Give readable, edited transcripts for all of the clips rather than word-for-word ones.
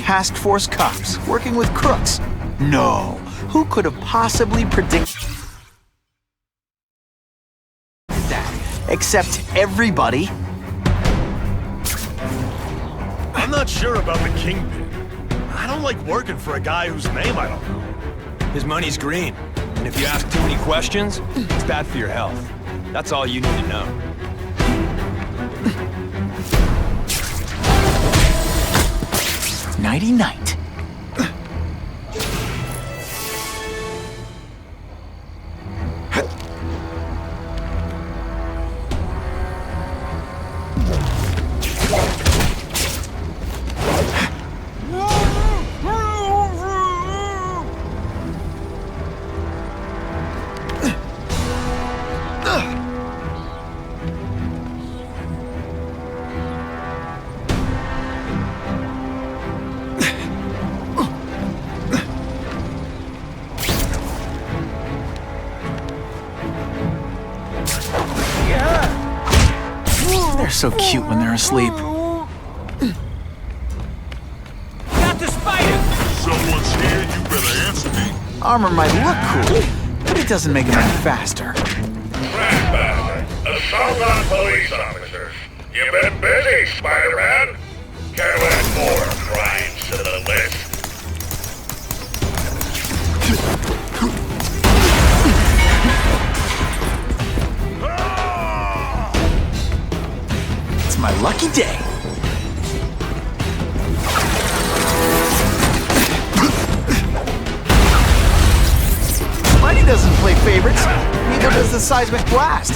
task force cops working with crooks. No, who could have possibly predicted that? Except everybody. I'm not sure about the Kingpin. I don't like working for a guy whose name I don't know. His money's green, and if you ask too many questions, it's bad for your health. That's all you need to know. Nighty-night. They're so cute when they're asleep. Got the spider! Someone's here, you better answer me. Armor might look cool, but it doesn't make them any faster. Rat assault on police officers. You been busy, Spider-Man? Can we add more crimes to the list? It's my lucky day. Spidey doesn't play favorites. Neither does the seismic blast.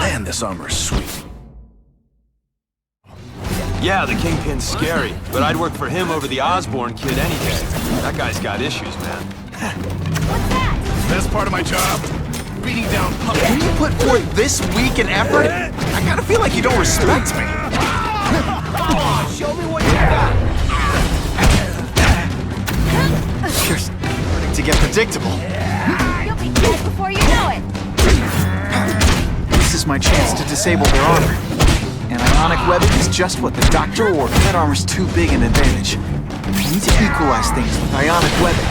Man, this armor's sweet. Yeah, the Kingpin's scary, but I'd work for him over the Osborn kid any day. That guy's got issues, man. Best part of my job? Beating down puppies. When you put forth this week and effort, I gotta feel like you don't respect me. Show me what you got! You're starting to get predictable. You'll be dead before you know it. This is my chance to disable their armor. And ionic webbing is just what the doctor ordered. That armor's too big an advantage. We need to equalize things with ionic webbing.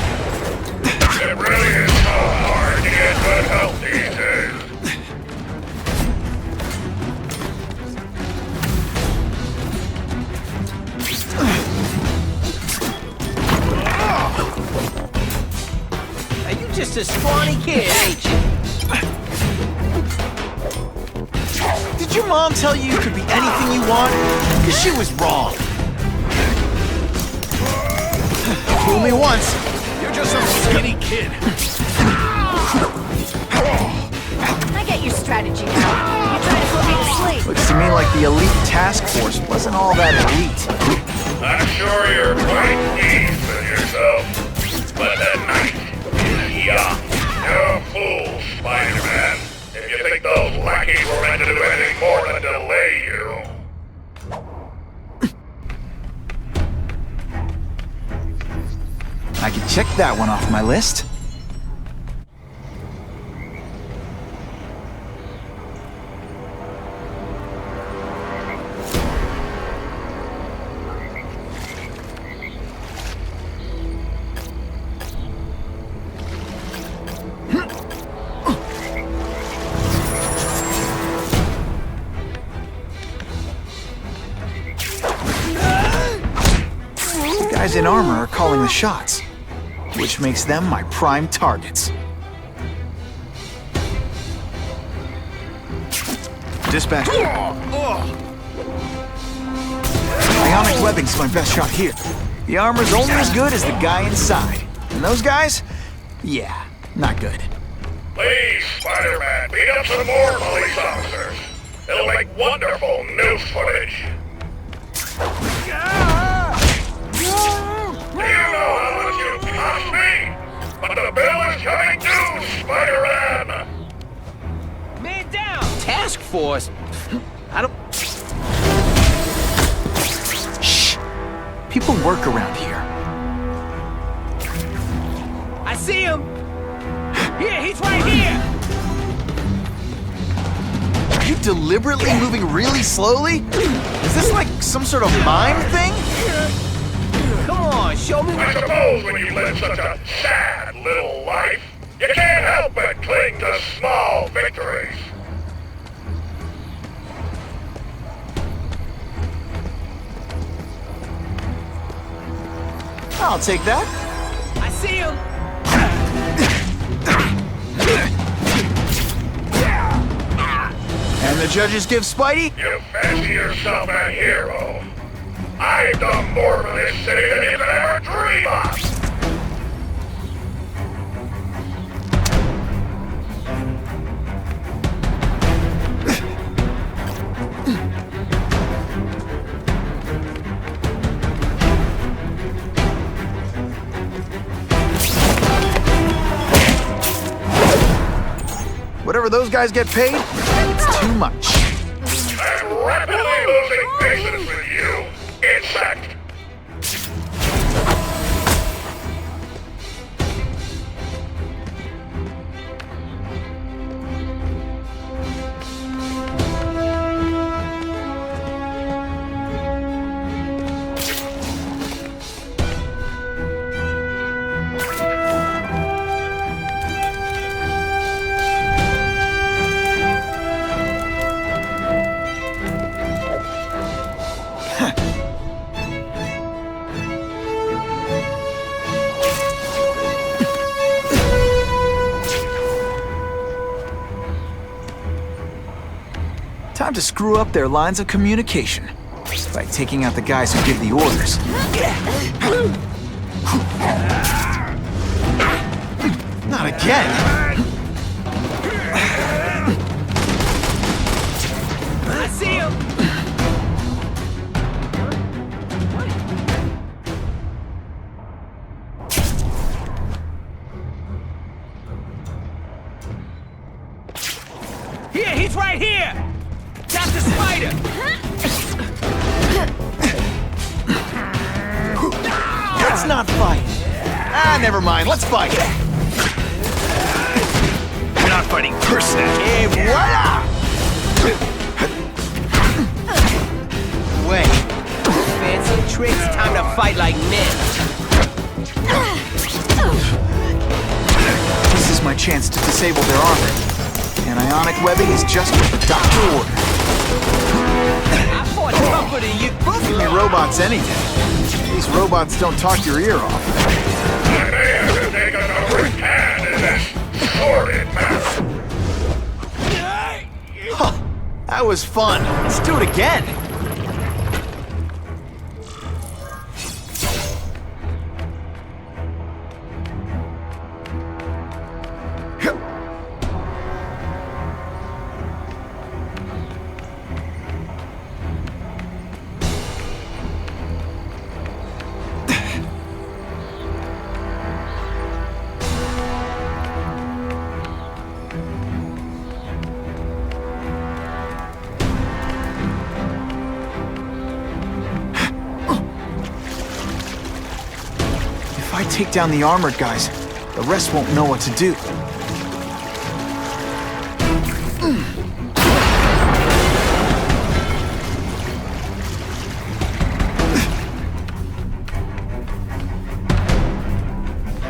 It really is so hard to get good health these days. Now you just a scrawny kid, ain't you? Did your mom tell you you could be anything you want? Because she was wrong. Fool me once. You're just some skinny kid. I get your strategy now. You try to put me to sleep. Looks to me like the elite task force wasn't all that elite. I'm sure you're quite pleased with yourself. But that night is young. No fool, Spider-Man. If you think those lackeys were meant to do anything more than delay you. I can check that one off my list. The guys in armor are calling the shots, which makes them my prime targets. Dispatch. Ionic webbing's my best shot here. The armor's only as good as the guy inside. And those guys? Yeah, not good. Please, Spider-Man, beat up some more police officers. It'll make wonderful news footage. Do you know how much you cost me? Force. I don't... Shh! People work around here. I see him! Here, he's right here! Are you deliberately moving really slowly? Is this like some sort of mime thing? Come on, show me... I suppose when you live such a sad little life, you can't help but cling to small victories. I'll take that. I see him! And the judges give Spidey? You fancy yourself a hero. I've done more for this city than you could ever dream of. Whatever those guys get paid, it's too much. I'm rapidly losing patience with you, insect. Time to screw up their lines of communication by taking out the guys who give the orders. Not again! I see him! Here, he's right here! Dr. Spider! Let's not fight! Ah, never mind, let's fight! You're not fighting Carnage. Et voila! Wait. Fancy tricks, time to fight like men. This is my chance to disable their armor. And ionic webbing is just what the doctor ordered. I fought tougher than you. Give me robots any day. These robots don't talk your ear off. I may have to take another hand in this sordid matter. Huh, that was fun. Let's do it again. If I take down the armored guys, the rest won't know what to do.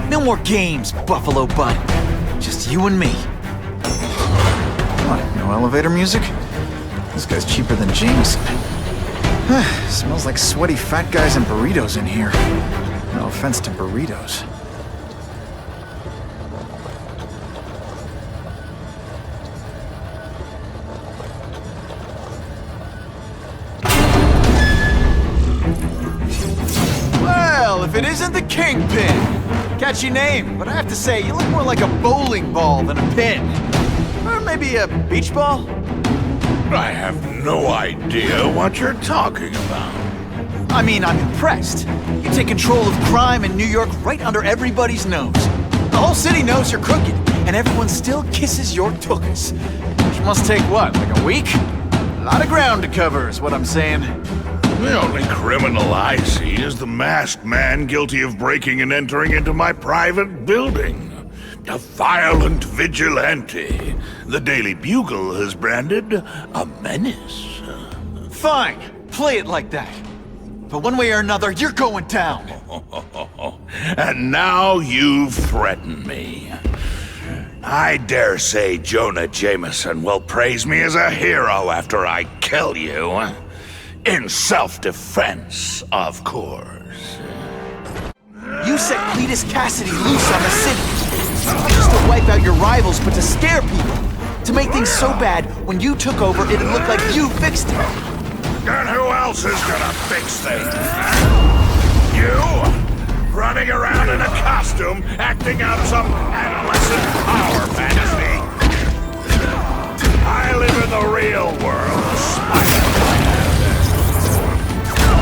No more games, Buffalo Butt. Just you and me. What, no elevator music? This guy's cheaper than Jameson. Smells like sweaty fat guys and burritos in here. No offense to burritos. Well, if it isn't the Kingpin! Catchy name, but I have to say, you look more like a bowling ball than a pin. Or maybe a beach ball? I have no idea what you're talking about. I mean, I'm impressed. You take control of crime in New York right under everybody's nose. The whole city knows you're crooked, and everyone still kisses your tuchus. must take what, like a week? A lot of ground to cover is what I'm saying. The only criminal I see is the masked man guilty of breaking and entering into my private building. A violent vigilante. The Daily Bugle has branded a menace. Fine, play it like that. But one way or another, you're going down. And now you've threatened me. I dare say Jonah Jameson will praise me as a hero after I kill you. In self-defense, of course. You set Cletus Cassidy loose on the city. Not just to wipe out your rivals, but to scare people. To make things so bad, when you took over, it'd look like you fixed it. And who else is gonna fix things? You? Running around in a costume, acting out some adolescent power fantasy. I live in the real world,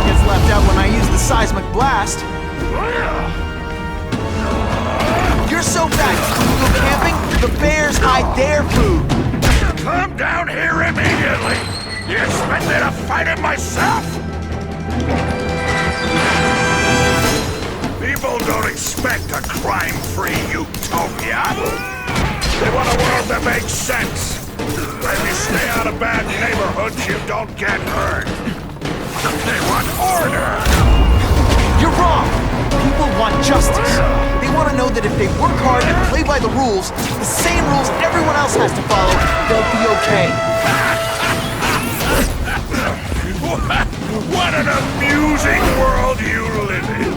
Gets left out when I use the seismic blast. You're so fat, when you go camping, the bears hide their food. Come down here immediately! You expect me to fight it myself? People don't expect a crime-free utopia. They want a world that makes sense. Where if you stay out of bad neighborhoods, you don't get hurt. They want order. You're wrong. People want justice. They want to know that if they work hard and play by the rules, the same rules everyone else has to follow, they'll be okay. What an amusing world you live in.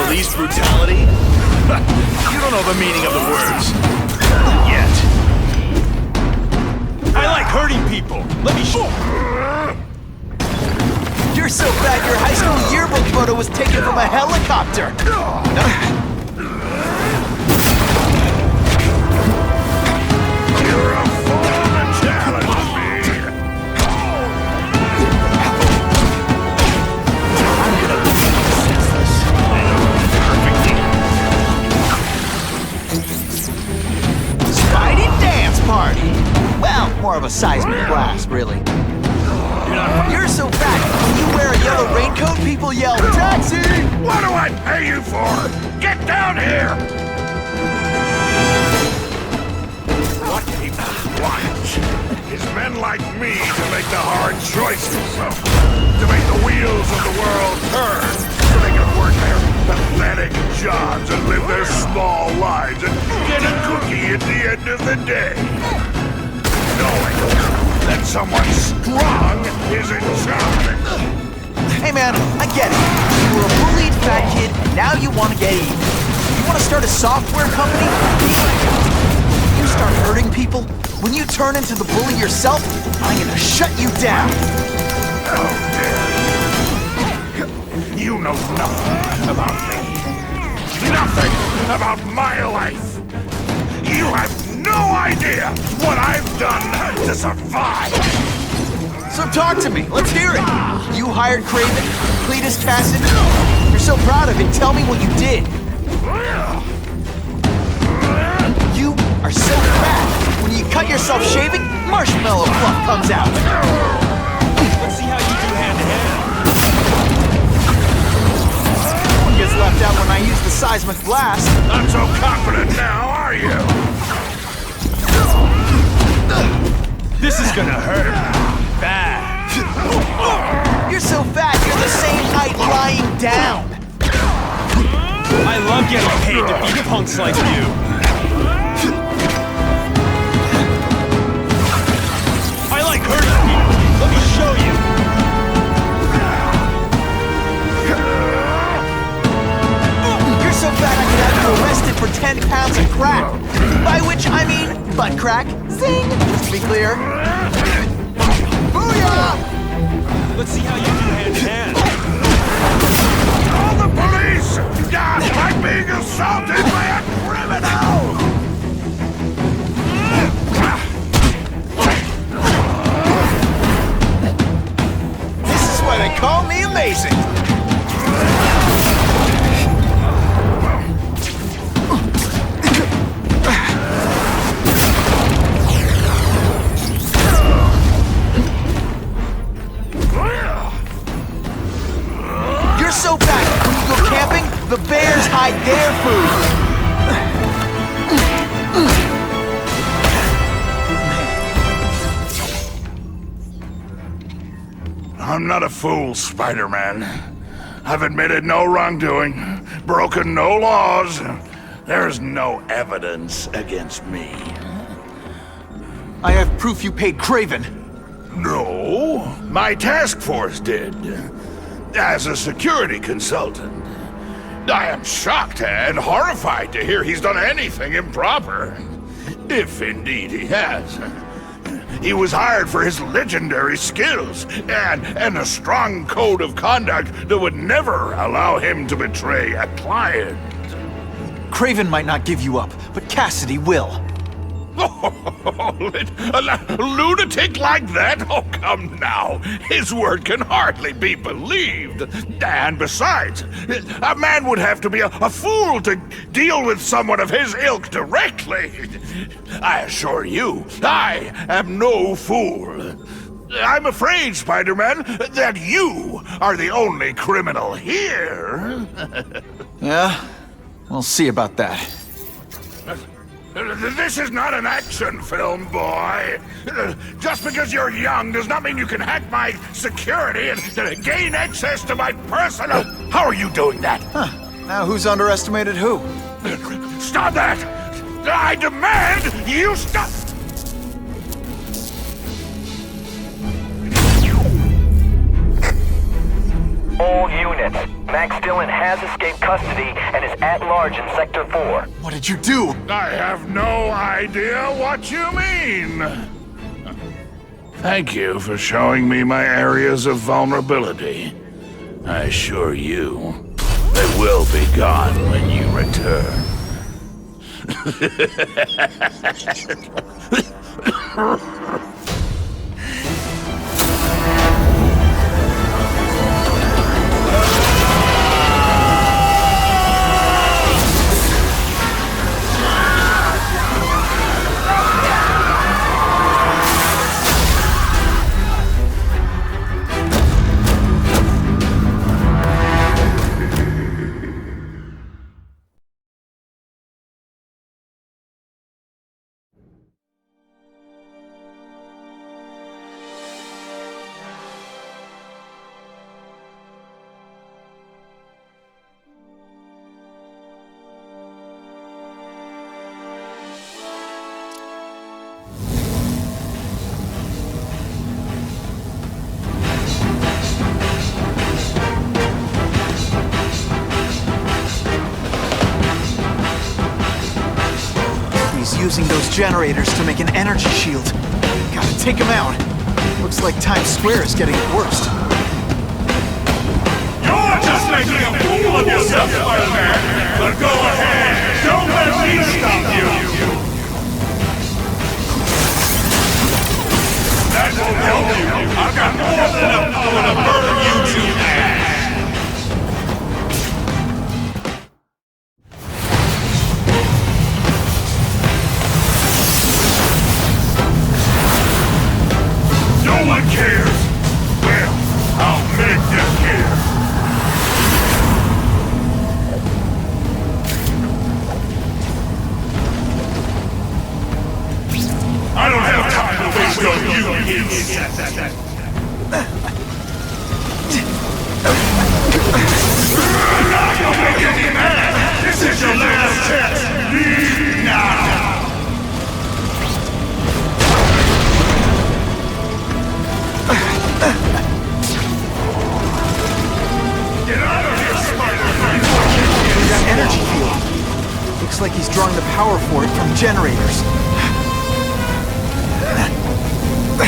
Police brutality? You don't know the meaning of the words. Yet. I like hurting people. Let me show. You're so fat your high school yearbook photo was taken from a helicopter. You're a fool to challenge me. I'm gonna be senseless. I know perfectly. Spidey dance party. Well, more of a seismic blast, really. You're so fat, when you wear a yellow raincoat, people yell, "Taxi!" What do I pay you for? Get down here! What people want is men like me to make the hard choices. To make the wheels of the world turn. So they can work their pathetic jobs and live their small lives and get a cookie at the end of the day. Knowing that someone strong is in charge. Hey man, I get it. You were a bullied fat kid, and now you want to get even. You want to start a software company? You start hurting people? When you turn into the bully yourself, I'm gonna shut you down. How dare you? You know nothing about me. Nothing about my life. You have no idea what I've done to survive. So talk to me. Let's hear it. You hired Craven, Cletus Cassidy. You're so proud of it. Tell me what you did. You are so fat. When you cut yourself shaving, marshmallow fluff comes out. Let's see how you do hand-to-hand. One gets left out when I use the seismic blast. Not so confident now, are you? This is gonna hurt. Bad. You're so fat, you're the same height lying down. I love getting paid to beat punks like you. I like hurting people. Let me show you. You're so fat I could have you arrested for 10 pounds of crack. By which I mean butt crack. Zing! Just to be clear. Booyah! Let's see how you do hand-to-hand. Call the police! I'm being assaulted by a criminal! This is why they call me amazing. the bears hide their food. I'm not a fool, Spider-Man. I've admitted no wrongdoing, broken no laws. There's no evidence against me. I have proof you paid Craven. No, my task force did. As a security consultant. I am shocked and horrified to hear he's done anything improper. If indeed he has. He was hired for his legendary skills and a strong code of conduct that would never allow him to betray a client. Craven might not give you up, but Cassidy will. A lunatic like that? Oh, come now. His word can hardly be believed. And besides, a man would have to be a fool to deal with someone of his ilk directly. I assure you, I am no fool. I'm afraid, Spider-Man, that you are the only criminal here. Yeah? We'll see about that. This is not an action film, boy. Just because you're young does not mean you can hack my security and gain access to my personal... How are you doing that? Huh. Now who's underestimated who? Stop that! I demand you stop... All units. Max Dillon has escaped custody and is at large in Sector 4. What did you do? I have no idea what you mean. Thank you for showing me my areas of vulnerability. I assure you, they will be gone when you return. Using those generators to make an energy shield. Gotta take him out. Looks like Times Square is getting worse. You're just making a fool of yourself, Spider-Man! But go ahead! Don't let me stop you! That won't help you! I've got more than enough power to burn you to ash! No one cares! Well, I'll make them care! I don't have time to waste on you, idiots! You'll make me mad! This is your last chance! Leave now! Get out of here, Spider-Man! That energy field. Looks like he's drawing the power for it from generators. You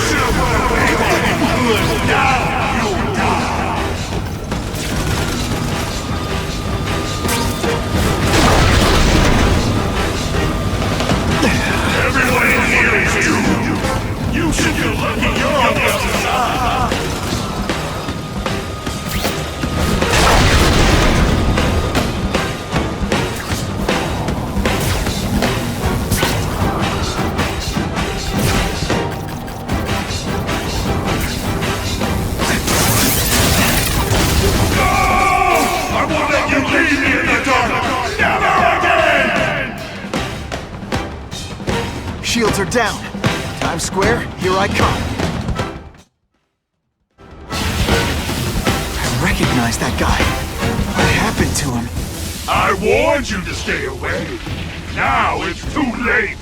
should have run away while you could! Now you'll die! Everyone in here is doomed! You should feel lucky you're on the other side! Ah! down. Times Square, here I come. I recognize that guy. What happened to him? I warned you to stay away. Now it's too late.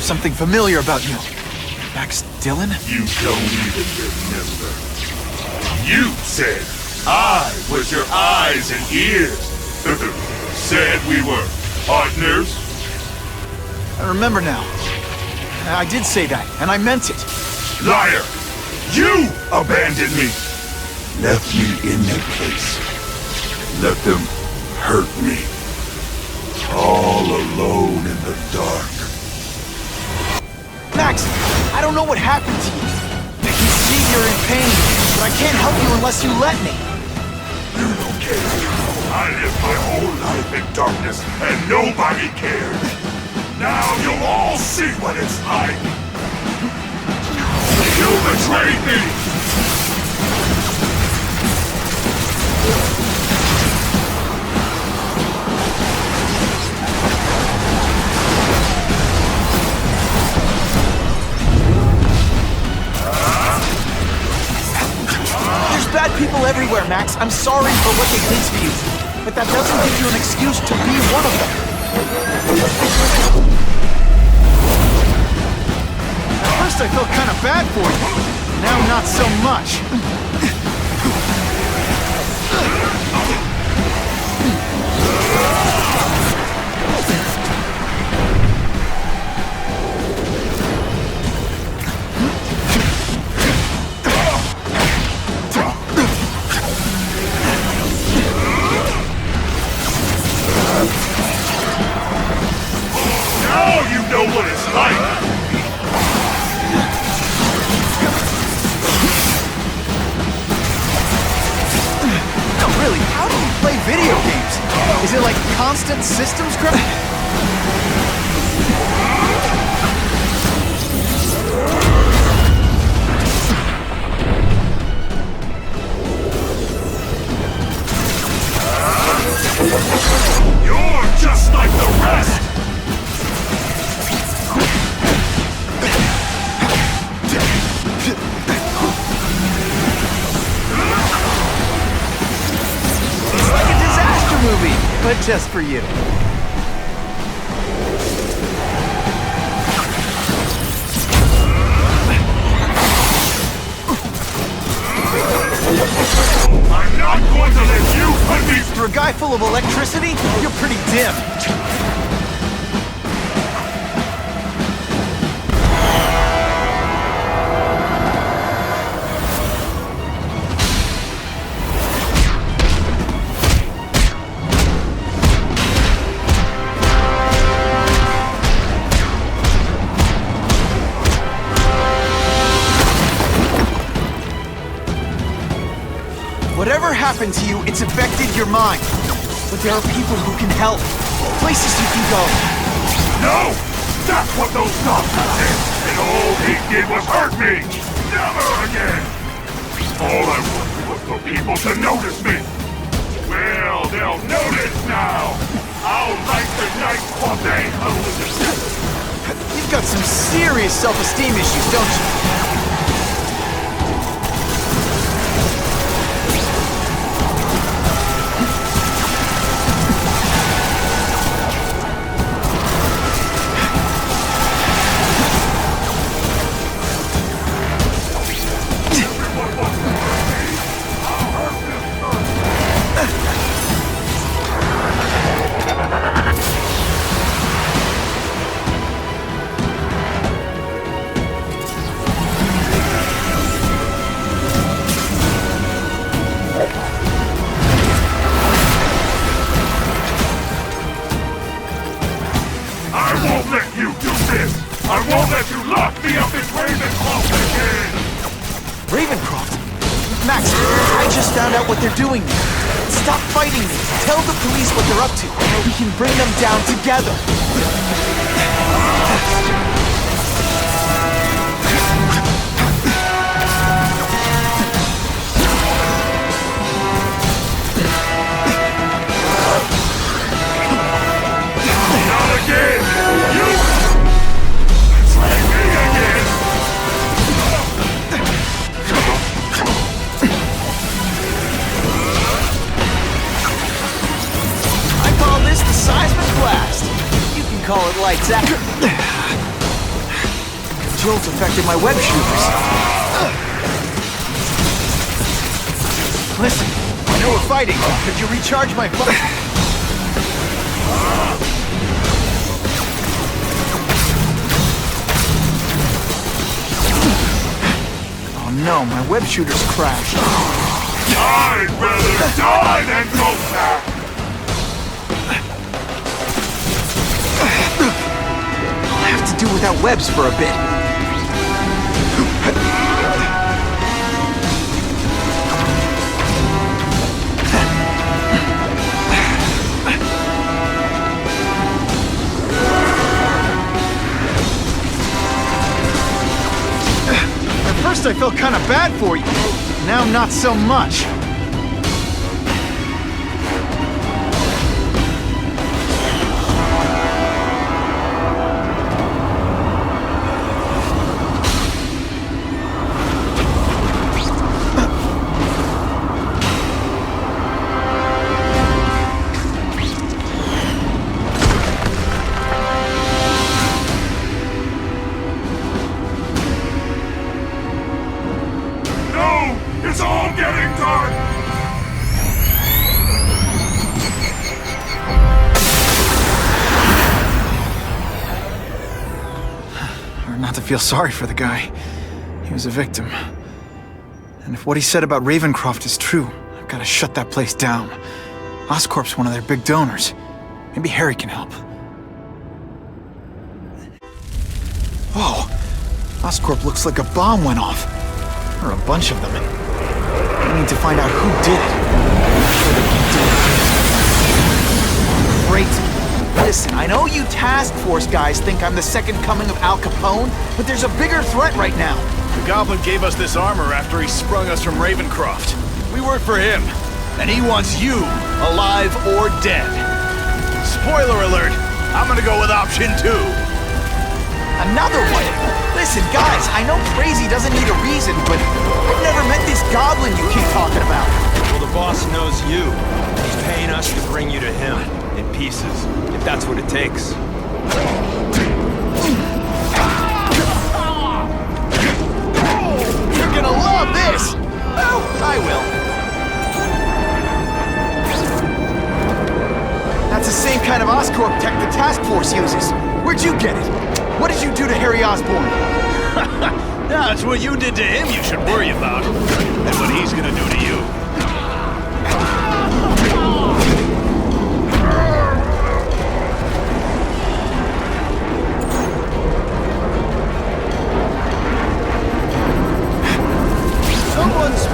Something familiar about you. Max Dillon? You don't even remember. You said I was your eyes and ears. Said we were partners. I remember now. I did say that, and I meant it. Liar! You abandoned me! Left me in that place. Let them hurt me. All alone in the dark. Max, I don't know what happened to you. I can see you're in pain, but I can't help you unless you let me. You don't care. I lived my whole life in darkness, and nobody cared. Now you'll all see what it's like. You betrayed me! Bad people everywhere, Max. I'm sorry for what they did to you. But that doesn't give you an excuse to be one of them. At first I felt kind of bad for you. Now not so much. Know what it's like! No, really, how do you play video games? Is it like constant systems crash? You're just like the rest! Movie, but just for you. I'm not going to let you put me... For a guy full of electricity, you're pretty dim. Whatever happened to you, it's affected your mind. But there are people who can help. Places you can go. No! That's what those doctors did! And all he did was hurt me! Never again! All I wanted was for people to notice me! Well, they'll notice now! I'll light the night while they hallucinate! You've got some serious self-esteem issues, don't you? I won't let you do this! I won't let you lock me up in Ravencroft again! Ravencroft? Max, I just found out what they're doing there. Stop fighting me. Tell the police what they're up to. We can bring them down together. Not again! You! Try me again! I call this the seismic blast. You can call it lights out. Jolt affected my web shooters. Listen, I know we're fighting, but could you recharge my phone? Oh no, my web shooter's crashed. I'd rather die than go back! I'll have to do without webs for a bit. At first I felt kind of bad for you. Now not so much. No! It's all getting dark! Hard not to feel sorry for the guy. He was a victim. And if what he said about Ravencroft is true, I've got to shut that place down. Oscorp's one of their big donors. Maybe Harry can help. Whoa! Oscorp looks like a bomb went off. Or a bunch of them. I need to find out who did it. I'm sure they can do it. Great. Listen, I know you task force guys think I'm the second coming of Al Capone, but there's a bigger threat right now. The Goblin gave us this armor after he sprung us from Ravencroft. We work for him, and he wants you alive or dead. Spoiler alert, I'm gonna go with option 2. Another one! Listen, guys, I know crazy doesn't need a reason, but I've never met this goblin you keep talking about. Well, the boss knows you. He's paying us to bring you to him, in pieces, if that's what it takes. You're gonna love this! Oh, I will. That's the same kind of Oscorp tech the task force uses. Where'd you get it? What did you do to Harry Osborn? Now, it's what you did to him you should worry about, and what he's gonna do to you. Someone's...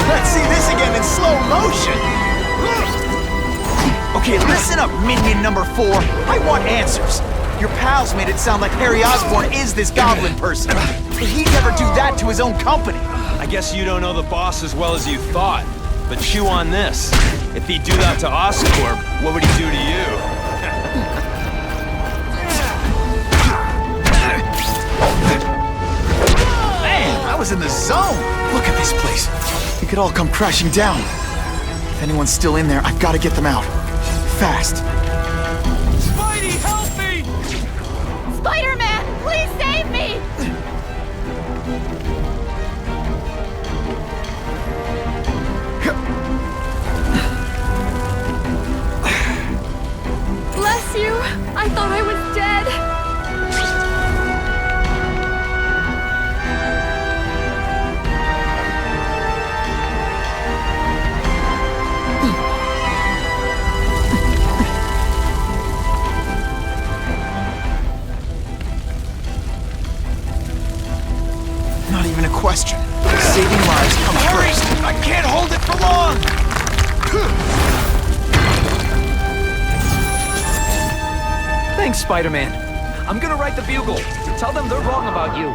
Let's see this again in slow motion! Okay, listen up, minion number 4. I want answers. Your pals made it sound like Harry Osborn is this goblin person. He'd never do that to his own company. I guess you don't know the boss as well as you thought. But chew on this. If he'd do that to Oscorp, what would he do to you? Man, I was in the zone. Look at this place. It could all come crashing down. If anyone's still in there, I've got to get them out. Fast. Spidey, help me! Spider-Man, please save me! Bless you. I thought I was dead. not even a question. Saving lives comes first. I can't hold it for long! Thanks, Spider-Man. I'm gonna write the Bugle. Tell them they're wrong about you.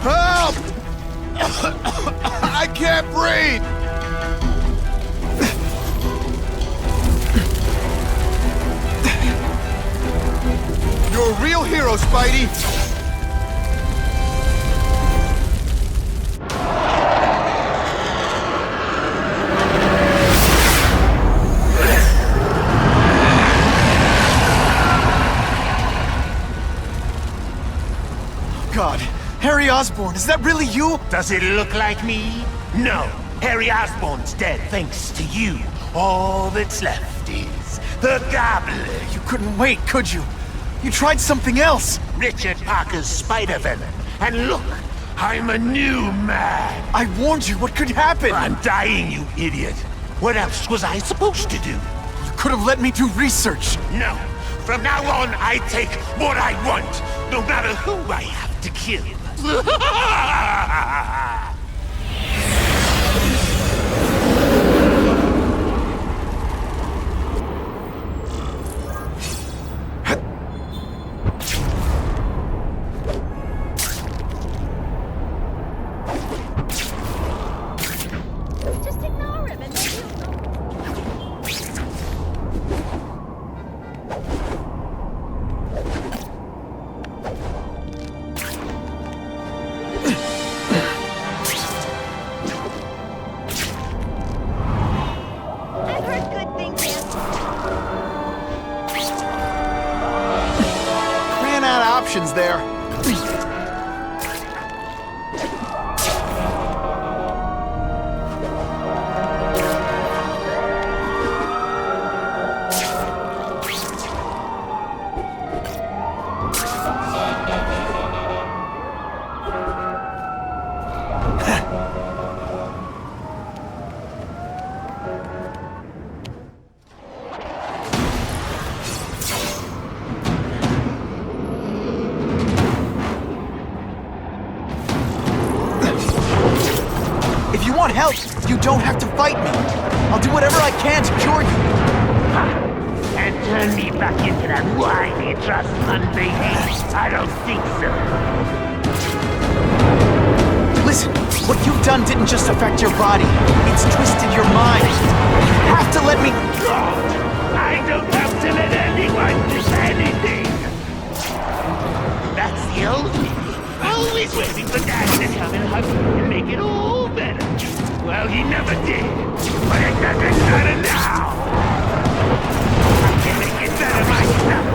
Help! I can't breathe! You're a real hero, Spidey! God, Harry Osborn, is that really you? Does it look like me? No. Harry Osborn's dead thanks to you. All that's left is the Goblin. You couldn't wait, could you? You tried something else. Richard Parker's Spider-Venom. And look, I'm a new man. I warned you what could happen. I'm dying, you idiot. What else was I supposed to do? You could have let me do research. No. From now on, I take what I want, no matter who I have to kill. Just ignore him and then he'll... I've heard good things, Ran out of options there. If you want help, you don't have to fight me. I'll do whatever I can to cure you. And turn me back into that whiny trust fund baby? I don't think so. Listen, what you've done didn't just affect your body. It's twisted your mind. You have to let me... God, I don't have to let anyone do anything. That's the old me. Always waiting for Daddy to come and hug me and make it all better. Well, he never did. But it doesn't matter now. I can make it better myself.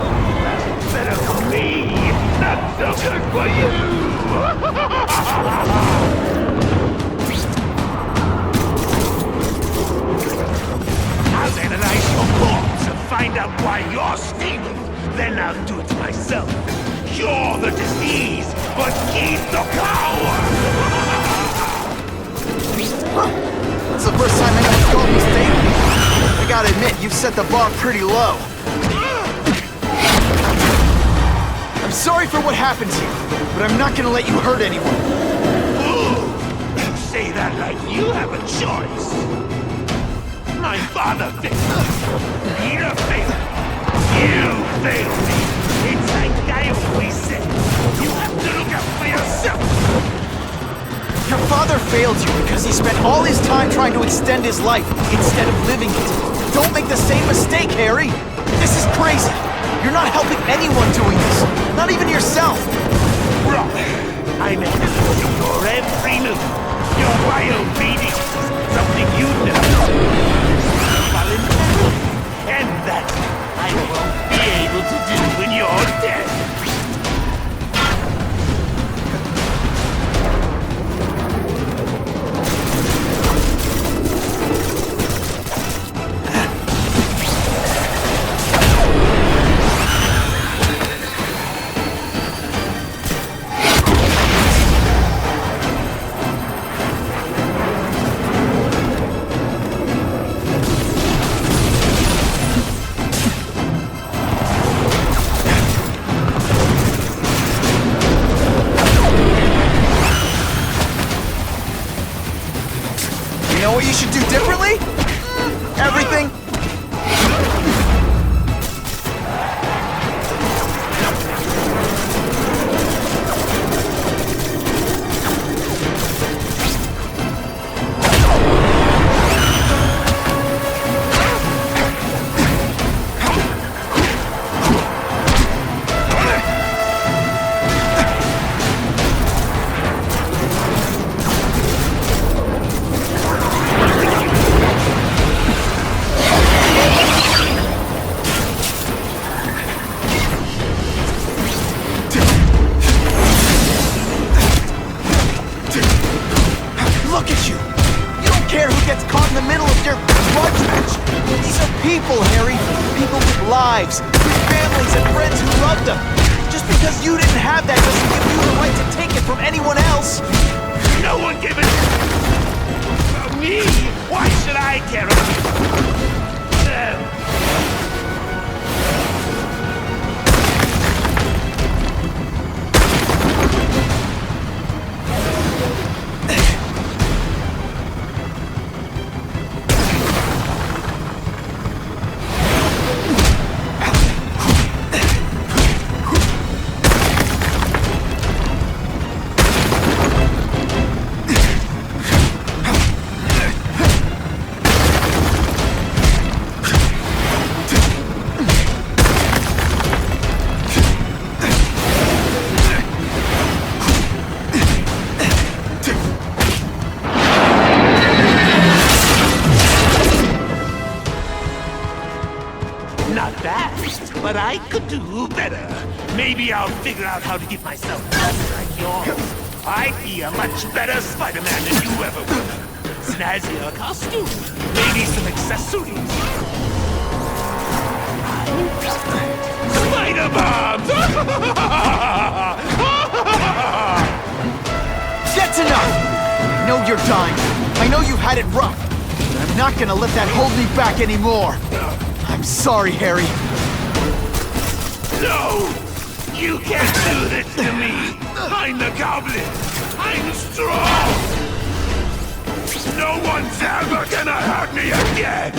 Better for me, not so good for you. I'll analyze your corpse and find out why you're stealing. Then I'll do it myself. Cure the disease, but keep the power! It's the first time anyone's called me stable. I gotta admit, you've set the bar pretty low. I'm sorry for what happened to you, but I'm not gonna let you hurt anyone. Ooh, you say that like you have a choice. My father failed me. Peter failed me. You failed me. It's like I always said. You have to look out for yourself. Your father failed you because he spent all his time trying to extend his life instead of living it. Don't make the same mistake, Harry. This is crazy. You're not helping anyone doing this. Not even yourself. Wrong. I'm influencing your every move. Your wild beatings is something you know. Voluntarily. And that I won't be able to do when you're dead. lives, with families and friends who loved them. Just because you didn't have that doesn't give you the right to take it from anyone else. No one gave it about me. Why should I care about them? Not bad, but I could do better. Maybe I'll figure out how to give myself guts like yours. I'd be a much better Spider-Man than you ever would. Snazzier costume, maybe some accessories. Spider bombs! That's enough! I know you're dying. I know you've had it rough. But I'm not gonna let that hold me back anymore. I'm sorry, Harry. No! You can't do this to me! I'm the Goblin! I'm strong! No one's ever gonna hurt me again!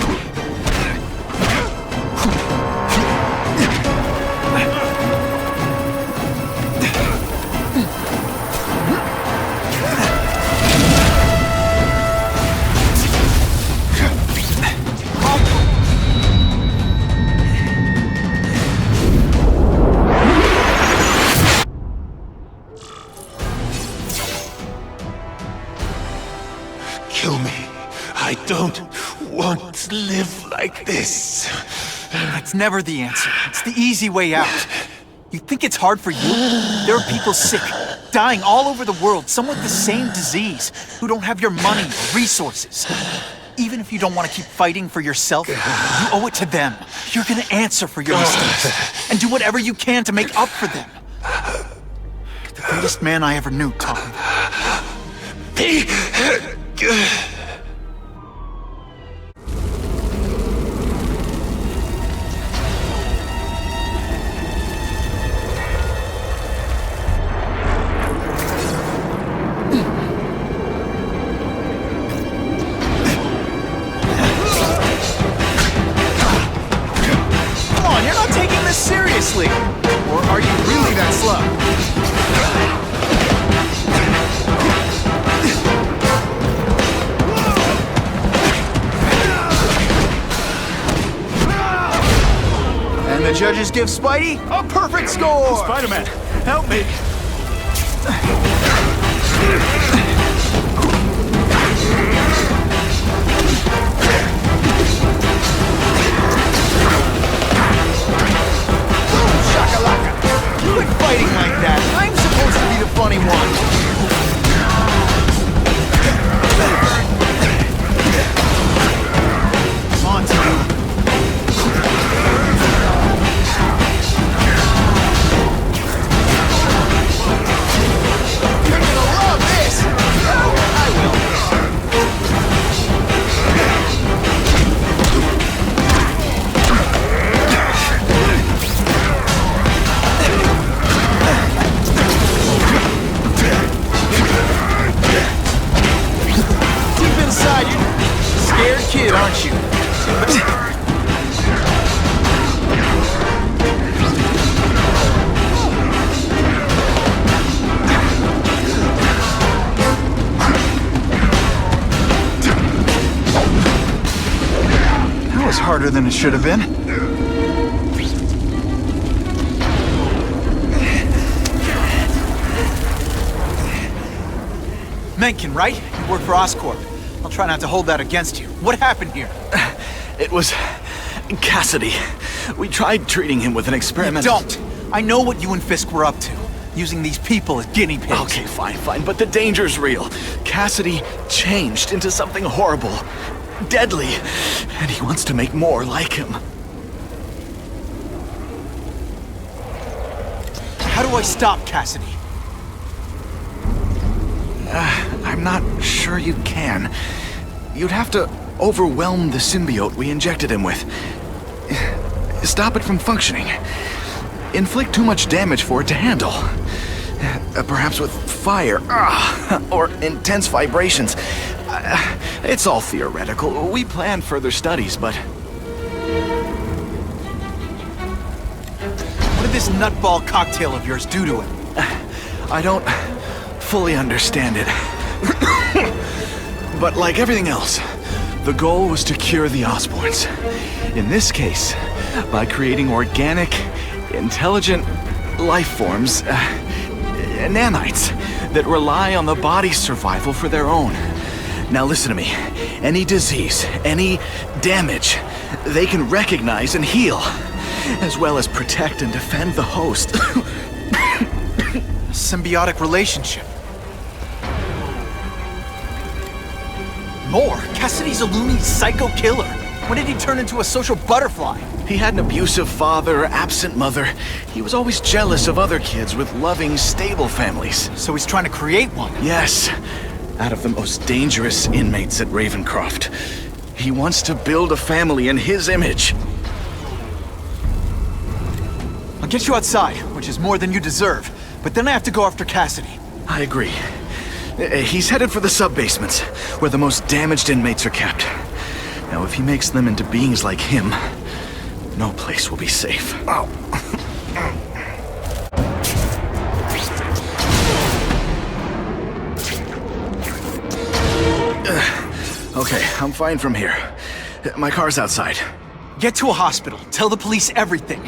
Kill me. I don't want to live like this. That's never the answer. It's the easy way out. You think it's hard for you? There are people sick, dying all over the world, some with the same disease, who don't have your money or resources. Even if you don't want to keep fighting for yourself, you owe it to them. You're gonna answer for your mistakes, and do whatever you can to make up for them. The greatest man I ever knew taught me that. Seriously? Or are you really that slow? And the judges give Spidey a perfect score! Spider-Man, help me! Quit fighting like that. I'm supposed to be the funny one. Come on, team. You're gonna love this. I will. Inside, you scared kid, aren't you? That was harder than it should have been. Mencken, right? You work for Oscorp. I'll try not to hold that against you. What happened here? It was Cassidy. We tried treating him with an experiment. Don't! I know what you and Fisk were up to. Using these people as guinea pigs. Okay, fine, but the danger's real. Cassidy changed into something horrible, deadly, and he wants to make more like him. How do I stop Cassidy? I'm not sure you can. You'd have to overwhelm the symbiote we injected him with. Stop it from functioning. Inflict too much damage for it to handle. Perhaps with fire, or intense vibrations. It's all theoretical. We plan further studies, but... What did this nutball cocktail of yours do to him? I don't fully understand it. But like everything else, the goal was to cure the Osborns. In this case, by creating organic, intelligent life forms, nanites, that rely on the body's survival for their own. Now listen to me. Any disease, any damage, they can recognize and heal, as well as protect and defend the host. Symbiotic relationship. More? Cassidy's a loony psycho killer. When did he turn into a social butterfly? He had an abusive father, absent mother. He was always jealous of other kids with loving, stable families. So he's trying to create one? Yes. Out of the most dangerous inmates at Ravencroft. He wants to build a family in his image. I'll get you outside, which is more than you deserve. But then I have to go after Cassidy. I agree. He's headed for the sub-basements, where the most damaged inmates are kept. Now, if he makes them into beings like him, no place will be safe. Oh. Okay, I'm fine from here. My car's outside. Get to a hospital. Tell the police everything.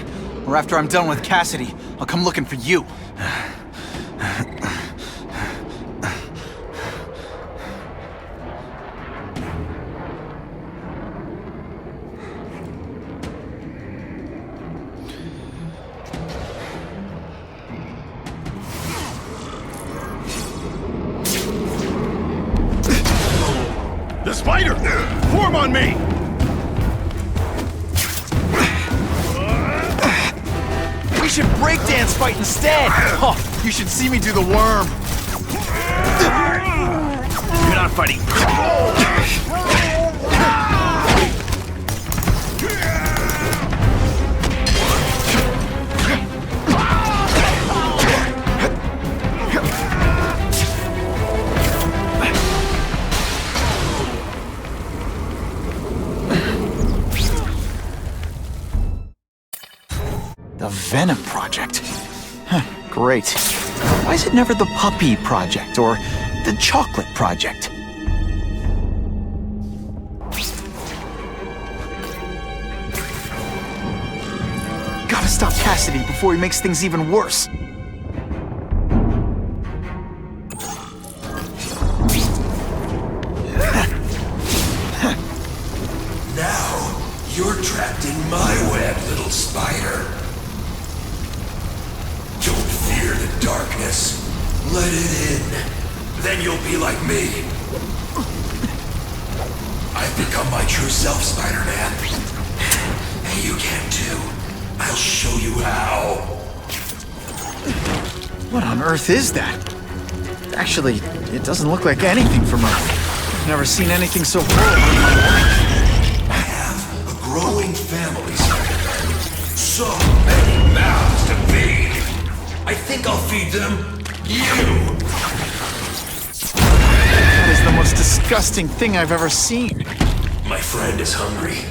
Or after I'm done with Cassidy, I'll come looking for you. The spider! Form on me! We should breakdance fight instead! Oh, you should see me do the worm! You're not fighting. The Venom Project? Huh, great. Why is it never the Puppy Project or the Chocolate Project? Gotta stop Cassidy before he makes things even worse. Now, you're trapped in my web, little spider. Don't fear the darkness. Let it in. Then you'll be like me. I've become my true self, Spider-Man. And you can too. I'll show you how. What on earth is that? Actually, it doesn't look like anything from Earth. I've never seen anything so horrible. I have a growing family, Spider-Man. So many mouths to feed. I think I'll feed them you. That is the most disgusting thing I've ever seen. My friend is hungry.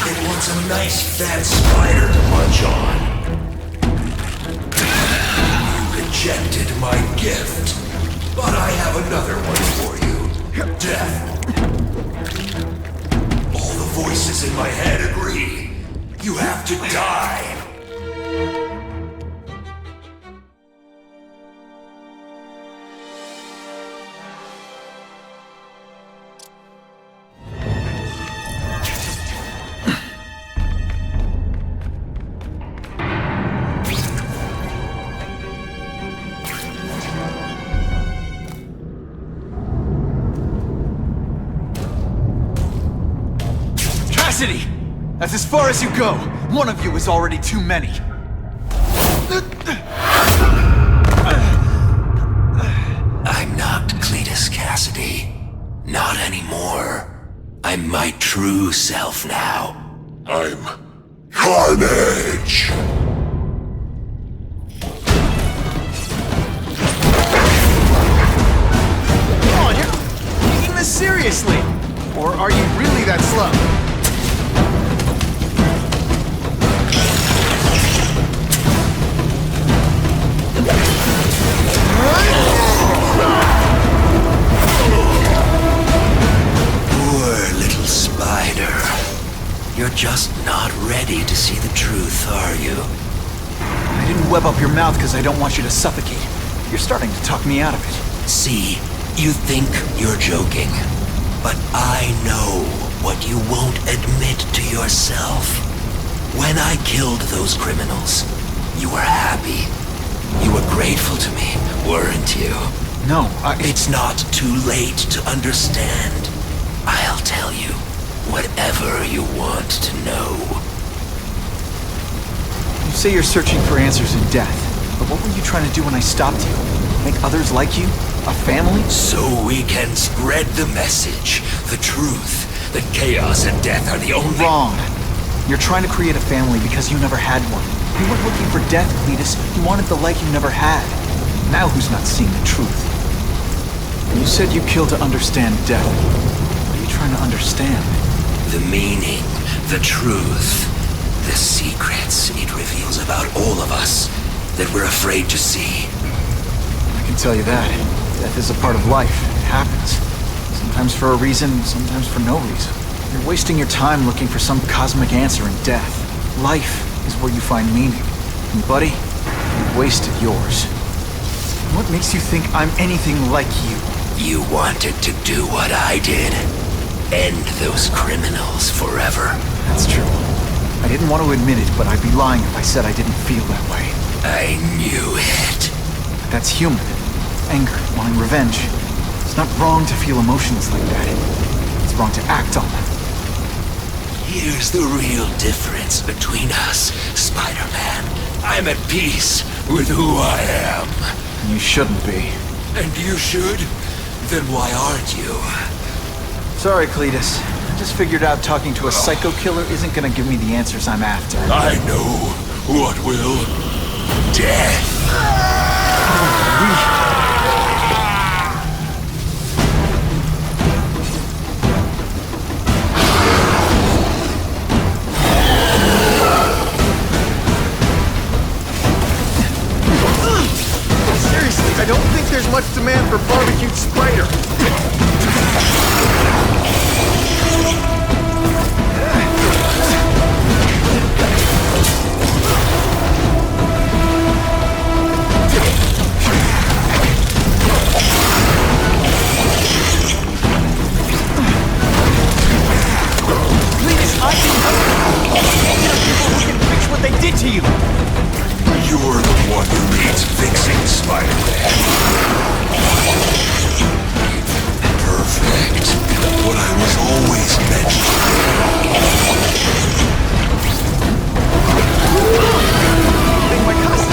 It wants a nice fat spider to munch on. You rejected my gift, but I have another one for you. Death. All the voices in my head agree. You have to die. Cassidy! That's as far as you go. One of you is already too many. Not anymore. I'm my true self now. I'm Carnage! Come on, you're taking this seriously. Or are you really that slow? Poor little spider. You're just not ready to see the truth, are you? I didn't web up your mouth because I don't want you to suffocate. You're starting to talk me out of it. See, you think you're joking. But I know what you won't admit to yourself. When I killed those criminals, you were happy. You were grateful to me, weren't you? No, It's not too late to understand. I'll tell you whatever you want to know. You say you're searching for answers in death, but what were you trying to do when I stopped you? Make others like you? A family? So we can spread the message, the truth, that chaos and death are the only— Wrong. You're trying to create a family because you never had one. You weren't looking for death, Cletus. You wanted the life you never had. Now who's not seeing the truth? You said you killed to understand death. What are you trying to understand? The meaning, the truth, the secrets it reveals about all of us that we're afraid to see. I can tell you that. Death is a part of life. It happens. Sometimes for a reason, sometimes for no reason. You're wasting your time looking for some cosmic answer in death. Life is where you find meaning. And buddy, you've wasted yours. What makes you think I'm anything like you? You wanted to do what I did. End those criminals forever. That's true. I didn't want to admit it, but I'd be lying if I said I didn't feel that way. I knew it. But that's human. Anger, wanting revenge. It's not wrong to feel emotions like that. It's wrong to act on them. Here's the real difference between us, Spider-Man. I'm at peace with who I am. You shouldn't be. And you should? Then why aren't you? Sorry, Cletus. I just figured out talking to a psycho killer isn't gonna give me the answers I'm after. I know what will. Death. Seriously, I don't think there's much demand for barbecued spider. What they did to you! You're the one who needs fixing, Spider-Man. Perfect. What I was always meant Take my cousin!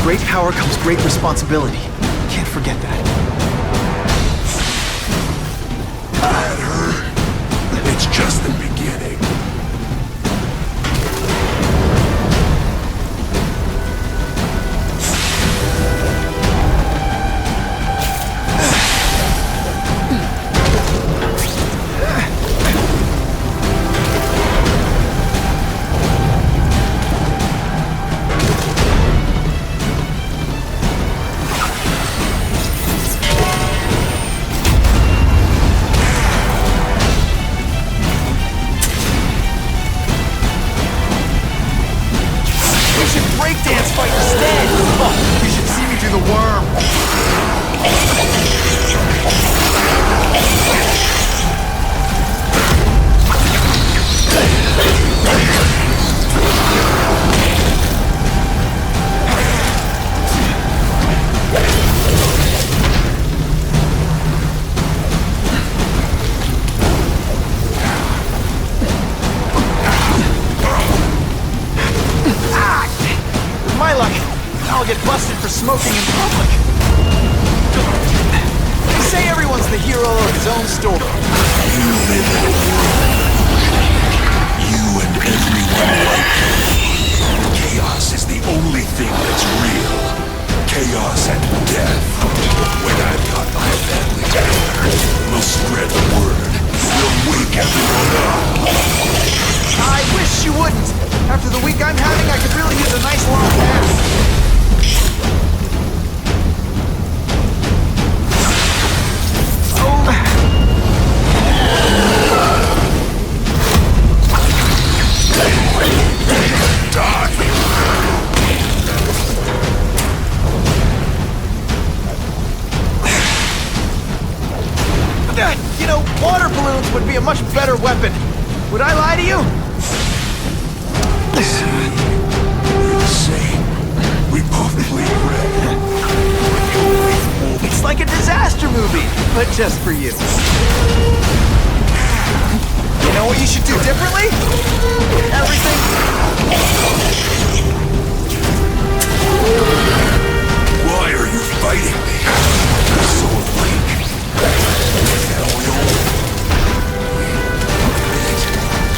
Great power comes great responsibility. Can't forget that. It's just the beginning. smoking in public. They say everyone's the hero of his own story. You live in a world. You and everyone like you. Chaos is the only thing that's real. Chaos and death. When I've got my family together, we'll spread the word. We'll wake everyone up. I wish you wouldn't. After the week I'm having, I could really use a nice long nap. You know, water balloons would be a much better weapon. Would I lie to you? We're the same. We both bleed red. It's like a disaster movie, but just for you. You know what you should do differently? Everything. Why are you fighting me? You're so weak.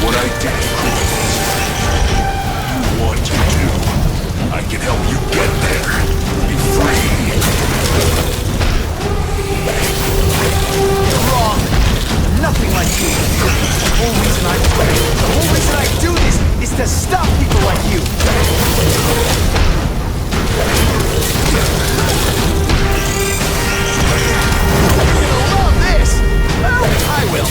What I did, you want to do. I can help you get there. Be free. You're wrong. I'm nothing like you. The whole reason I do this is to stop people like you. You're gonna love this. Well, I will.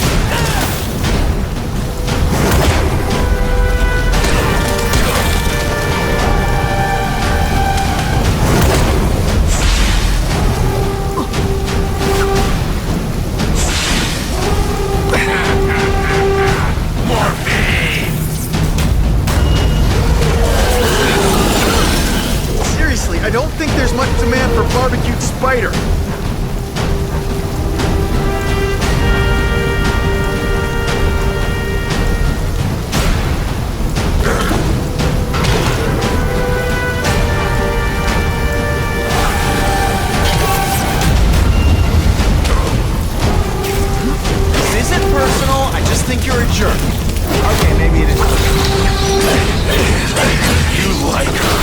I don't think there's much demand for barbecued spider. This isn't personal, I just think you're a jerk. Okay, maybe it is. You like her.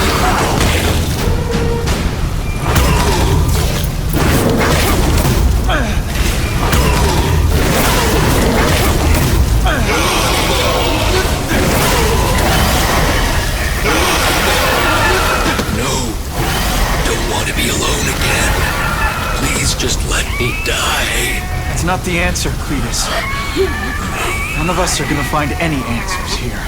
Just let me die. That's not the answer, Cletus. None of us are gonna find any answers here.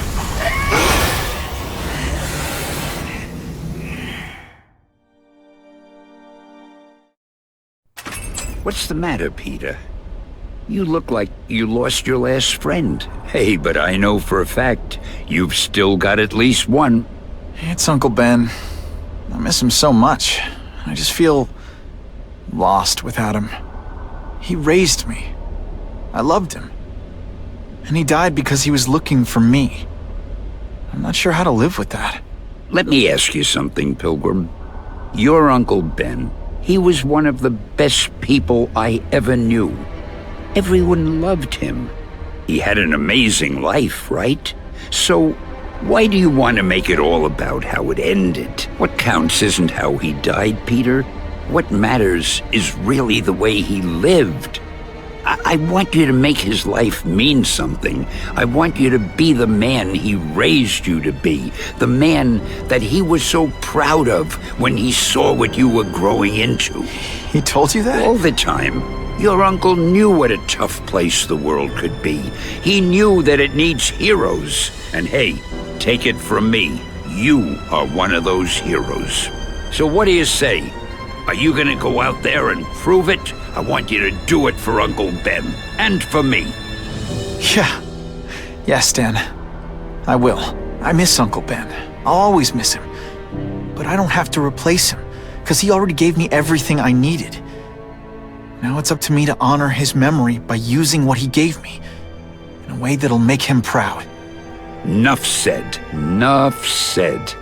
What's the matter, Peter? You look like you lost your last friend. Hey, but I know for a fact you've still got at least one. It's Uncle Ben. I miss him so much. I just feel lost without him. He raised me. I loved him. And he died because he was looking for me. I'm not sure how to live with that. Let me ask you something, Pilgrim. Your Uncle Ben, he was one of the best people I ever knew. Everyone loved him. He had an amazing life, right? So, why do you want to make it all about how it ended? What counts isn't how he died, Peter. What matters is really the way he lived. I want you to make his life mean something. I want you to be the man he raised you to be. The man that he was so proud of when he saw what you were growing into. He told you that? All the time. Your uncle knew what a tough place the world could be. He knew that it needs heroes. And hey, take it from me, you are one of those heroes. So what do you say? Are you gonna go out there and prove it? I want you to do it for Uncle Ben, and for me. Yeah. Yes, Stan. I will. I miss Uncle Ben. I'll always miss him. But I don't have to replace him, because he already gave me everything I needed. Now it's up to me to honor his memory by using what he gave me, in a way that'll make him proud. Nuff said. Nuff said.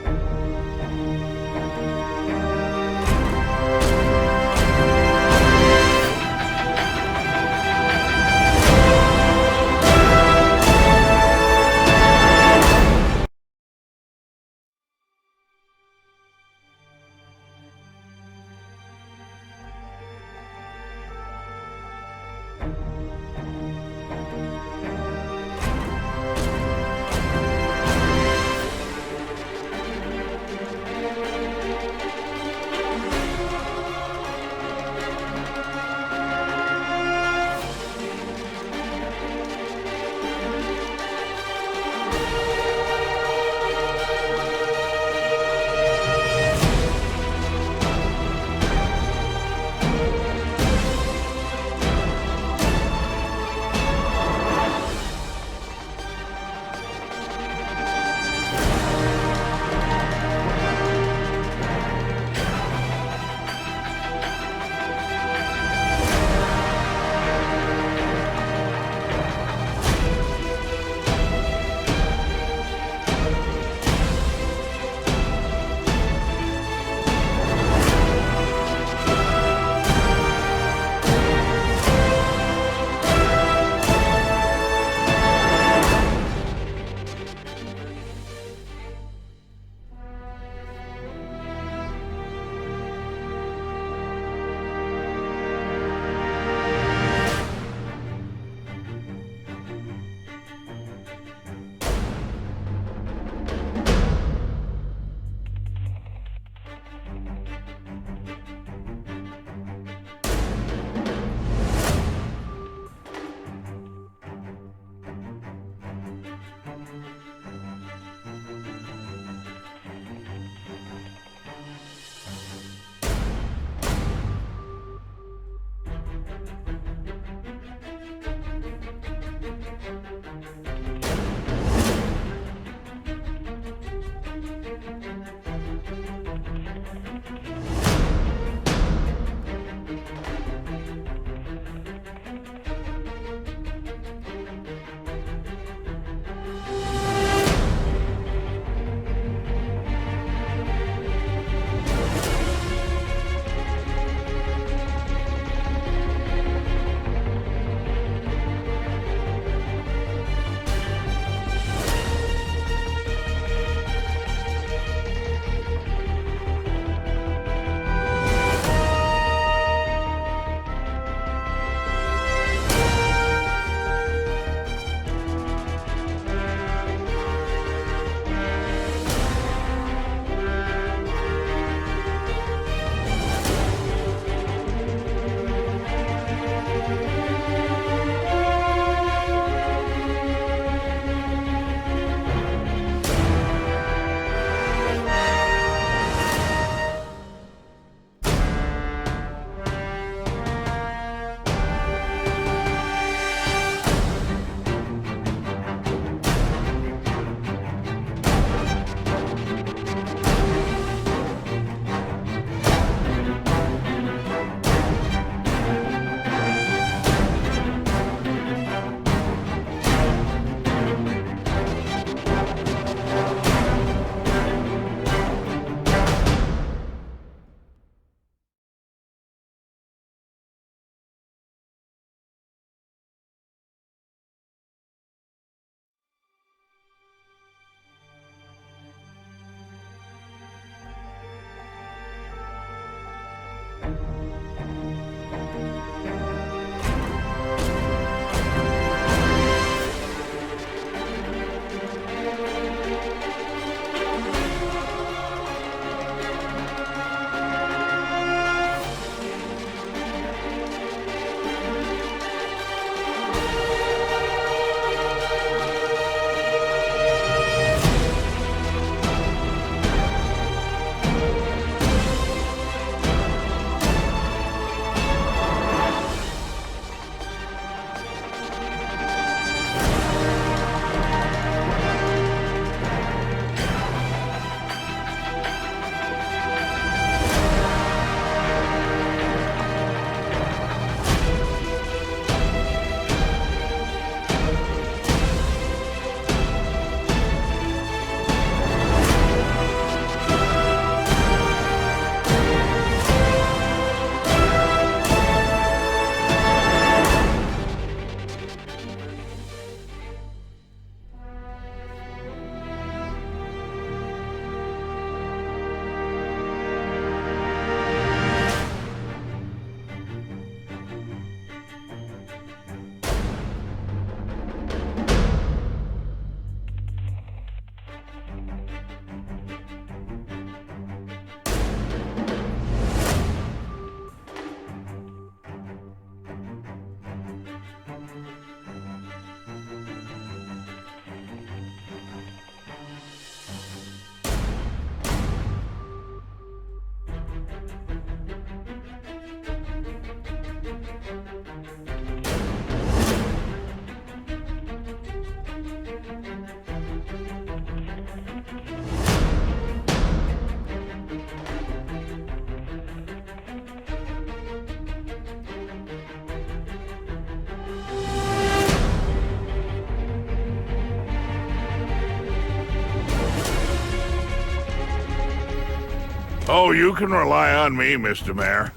Oh, you can rely on me, Mr. Mayor.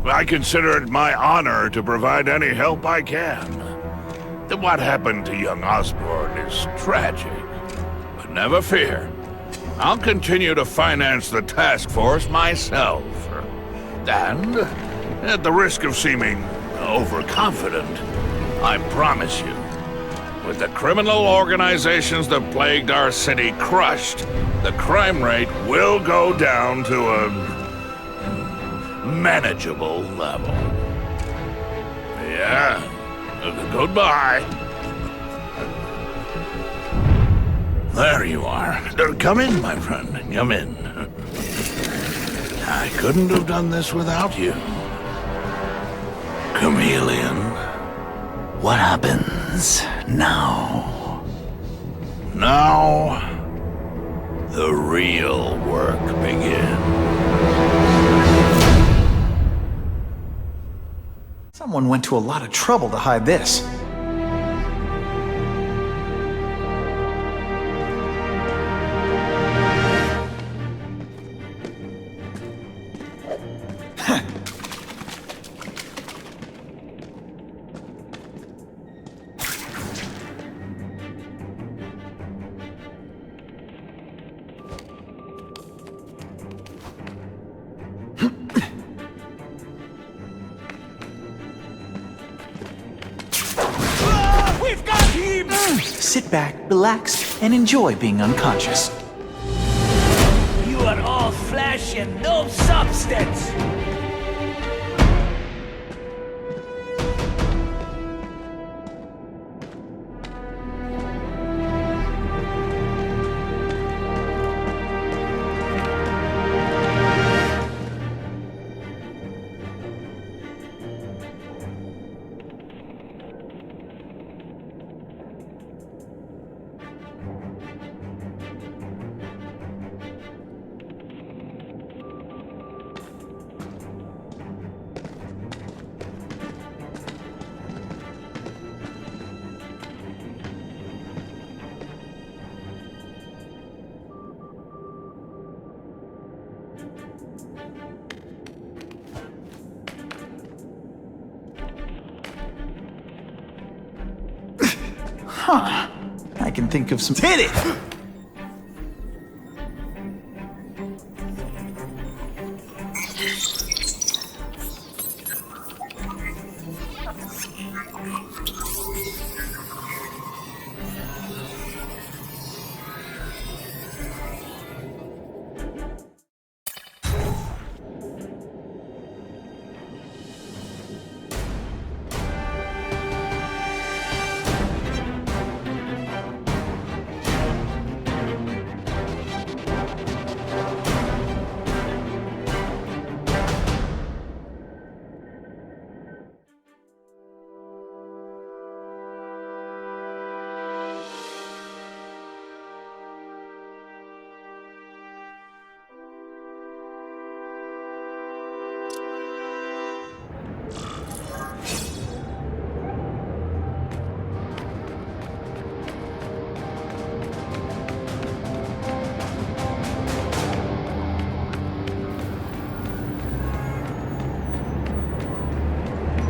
I consider it my honor to provide any help I can. What happened to young Osborn is tragic, but never fear. I'll continue to finance the task force myself. And, at the risk of seeming overconfident, I promise you, with the criminal organizations that plagued our city crushed, the crime rate will go down to a manageable level. Yeah. Goodbye. There you are. Come in, my friend. Come in. I couldn't have done this without you. Chameleon. What happens now? Now, the real work begins. Someone went to a lot of trouble to hide this. Sit back, relax, and enjoy being unconscious. You are all flesh and no substance. Huh. I can think of some... Hit it!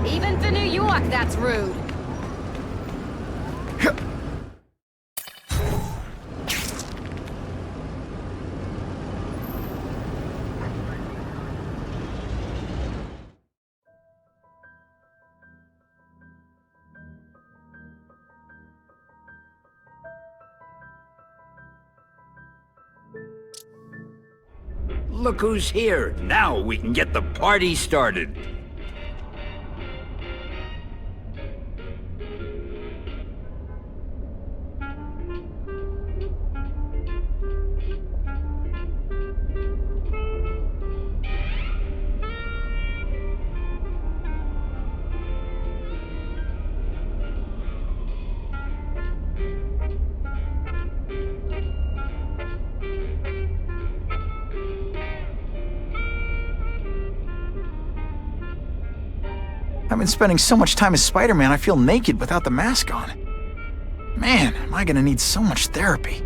Even for New York, that's rude. Look who's here. Now we can get the party started. I've been spending so much time as Spider-Man, I feel naked without the mask on. Man, am I gonna need so much therapy.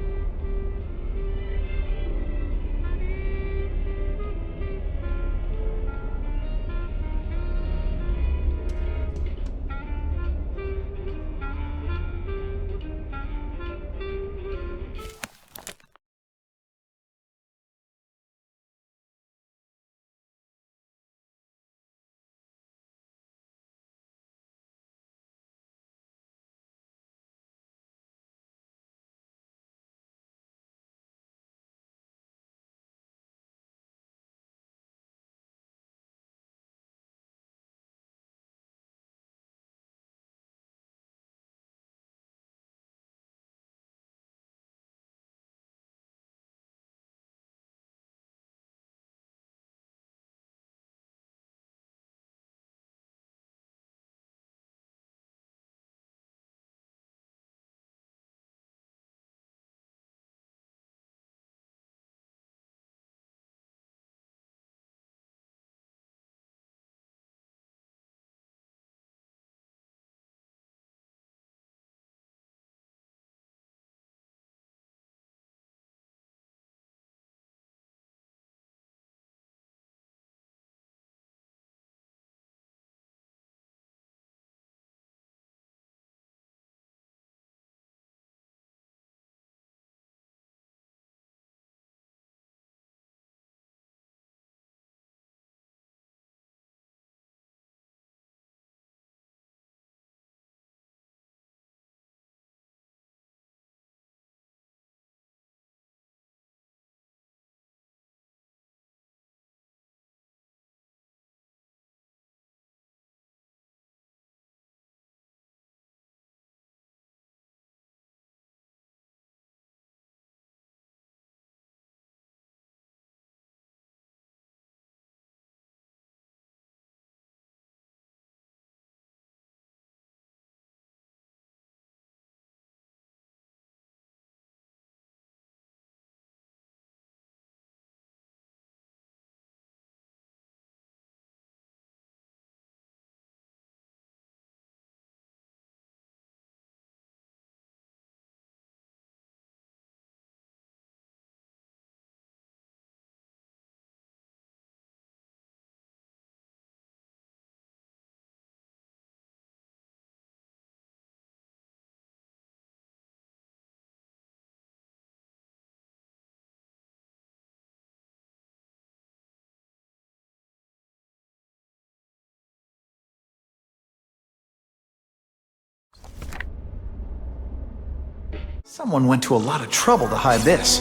Someone went to a lot of trouble to hide this.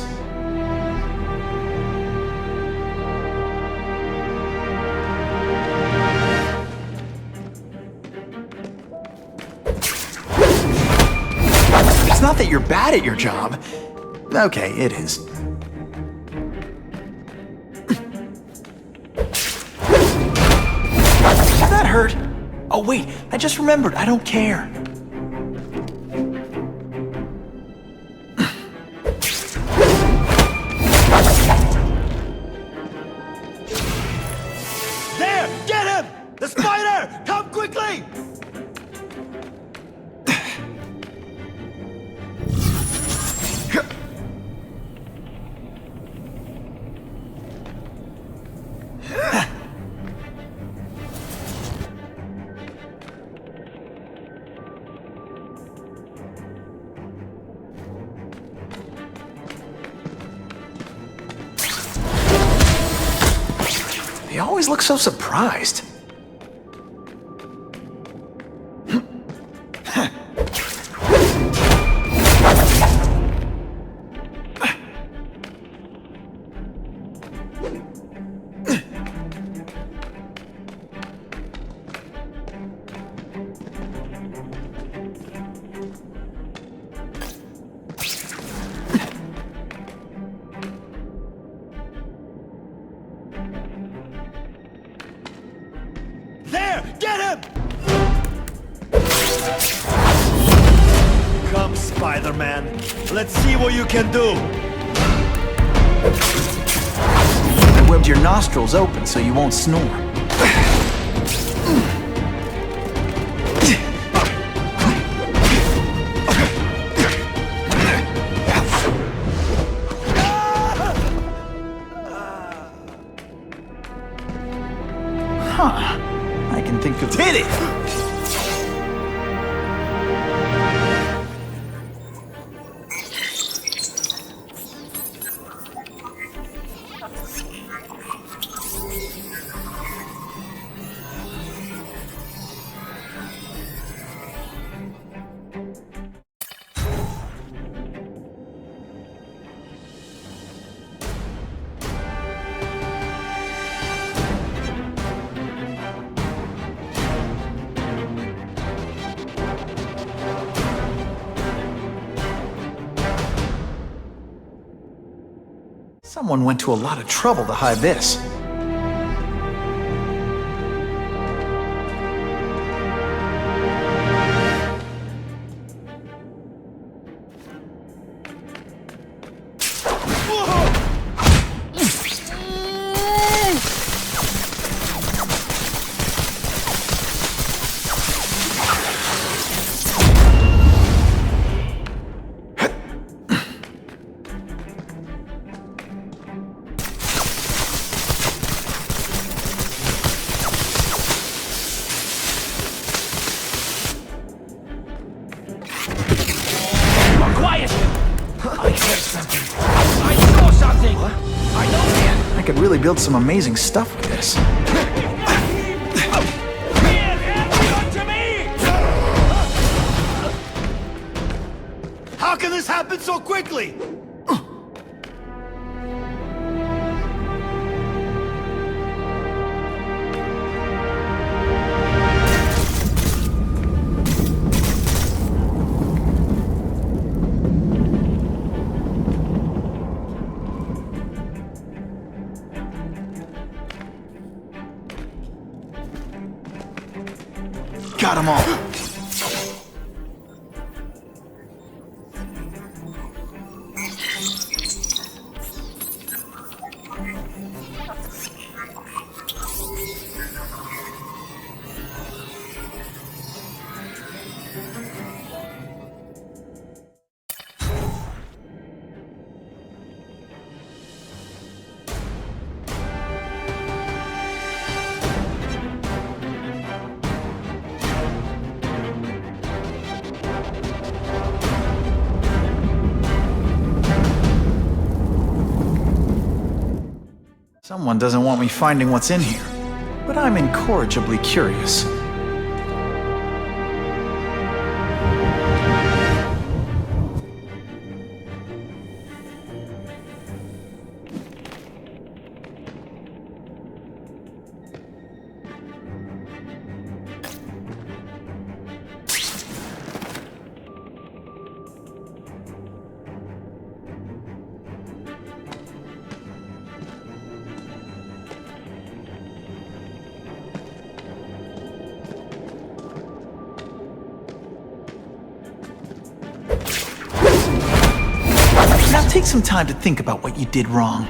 It's not that you're bad at your job. Okay, it is. Did that hurt? Oh wait, I just remembered, I don't care. There! Get him! The spider! Come quickly! They always look so surprised. There! Get him! Come, Spider-Man. Let's see what you can do. I webbed your nostrils open so you won't snore. Huh. I can think of... Hit it! Someone went to a lot of trouble to hide this. I could really build some amazing stuff with this. How can this happen so quickly? Got them all. Someone doesn't want me finding what's in here, but I'm incorrigibly curious. take some time to think about what you did wrong.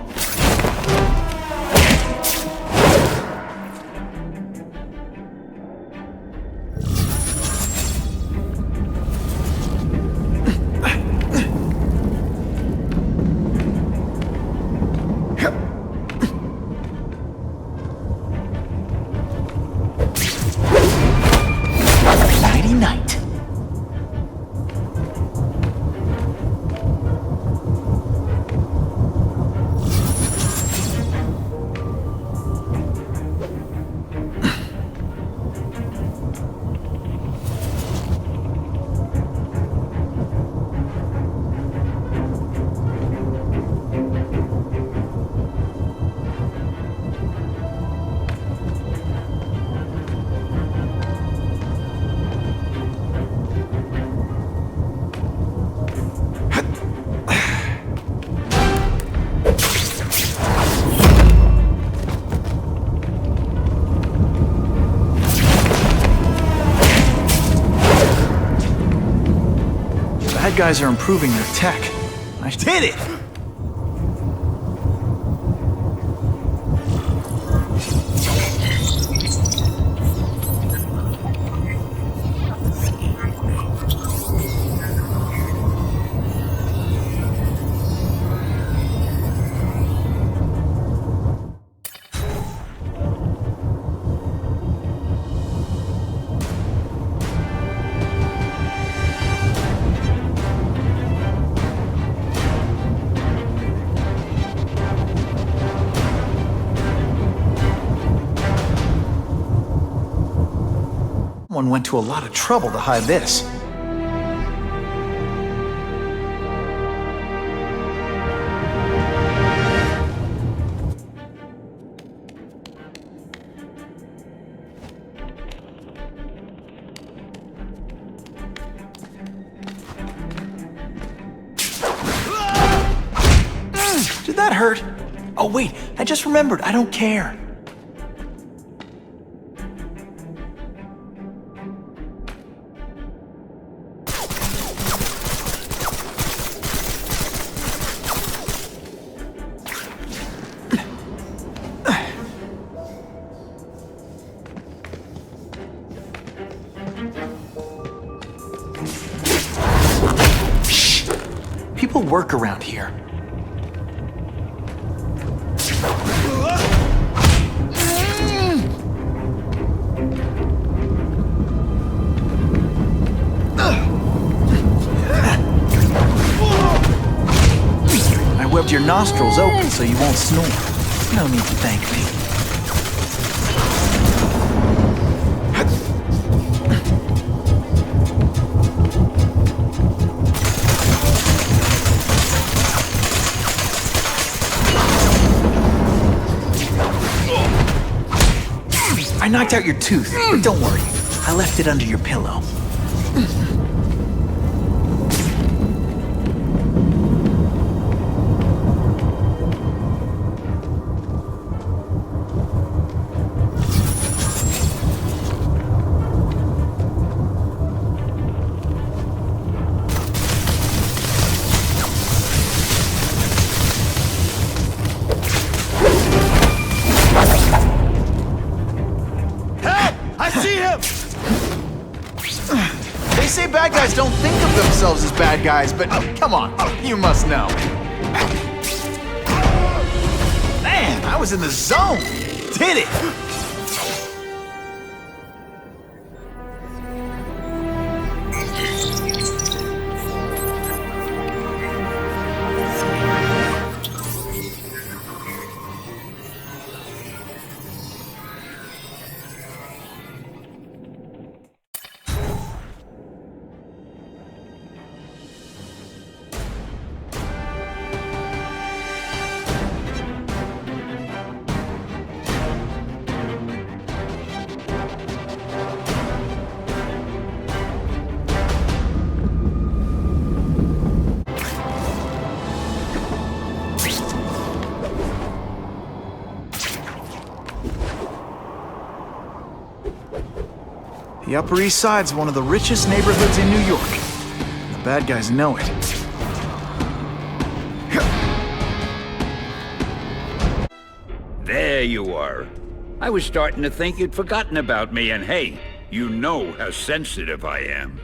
Bad guys are improving their tech. I did it! Someone went to a lot of trouble to hide this. Did that hurt? Oh wait, I just remembered, I don't care. People work around here. I webbed your nostrils open so you won't snore. No need to thank me. I knocked out your tooth, but don't worry. I left it under your pillow. They say bad guys don't think of themselves as bad guys, but come on, you must know. Man, I was in the zone. Did it! The Upper East Side's one of the richest neighborhoods in New York. The bad guys know it. There you are. I was starting to think you'd forgotten about me, and hey, you know how sensitive I am.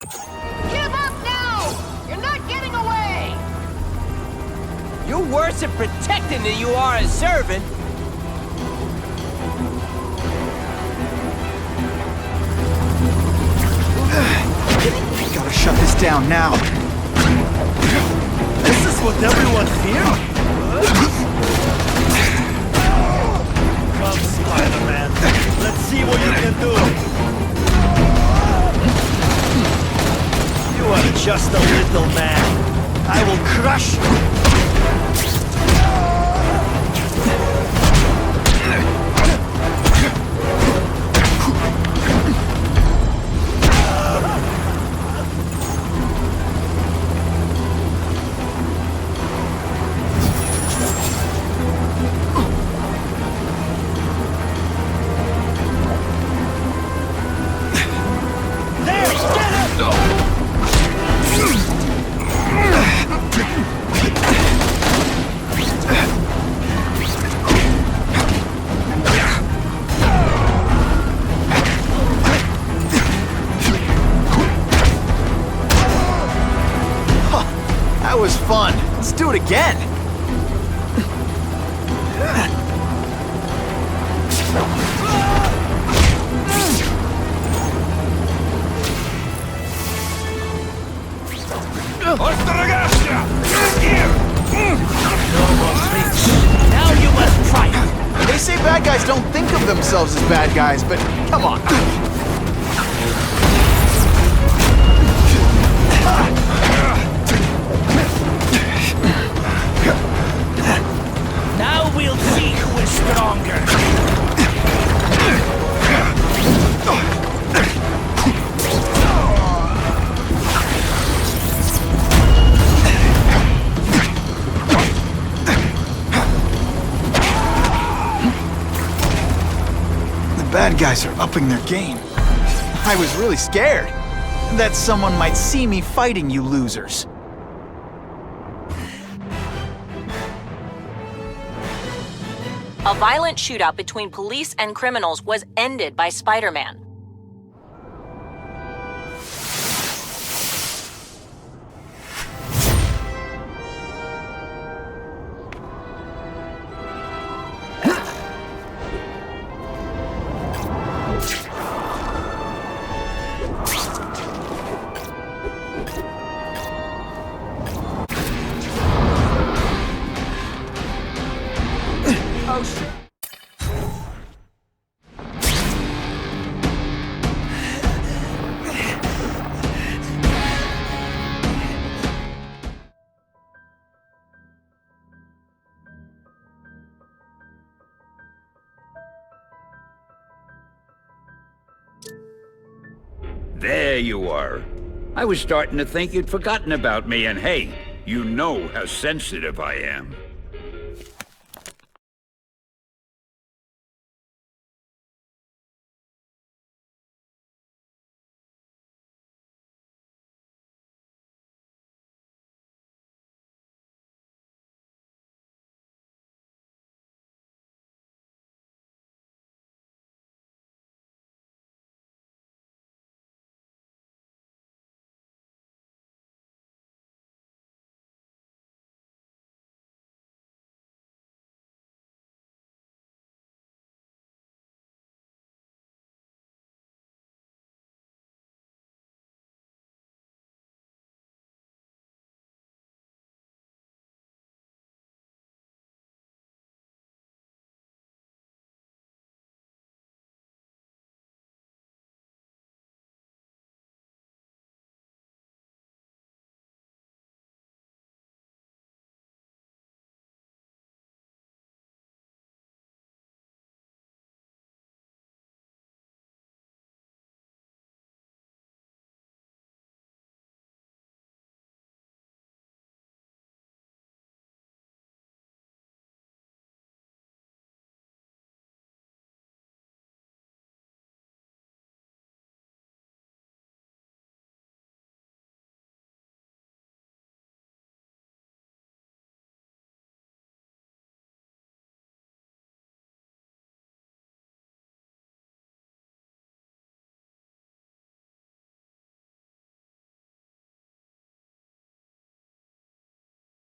Give up now! You're not getting away! You're worse at protecting than you are at serving. Gotta shut this down now. This is what everyone feared? Come, Spider-Man. Let's see what you can do. You are just a little man. I will crush you. That was fun. Let's do it again. Now you must try it. They say bad guys don't think of themselves as bad guys, but come on. Now we'll see who is stronger. The bad guys are upping their game. I was really scared that someone might see me fighting you losers. A violent shootout between police and criminals was ended by Spider-Man. Oh, shit. There you are. I was starting to think you'd forgotten about me, and hey, you know how sensitive I am.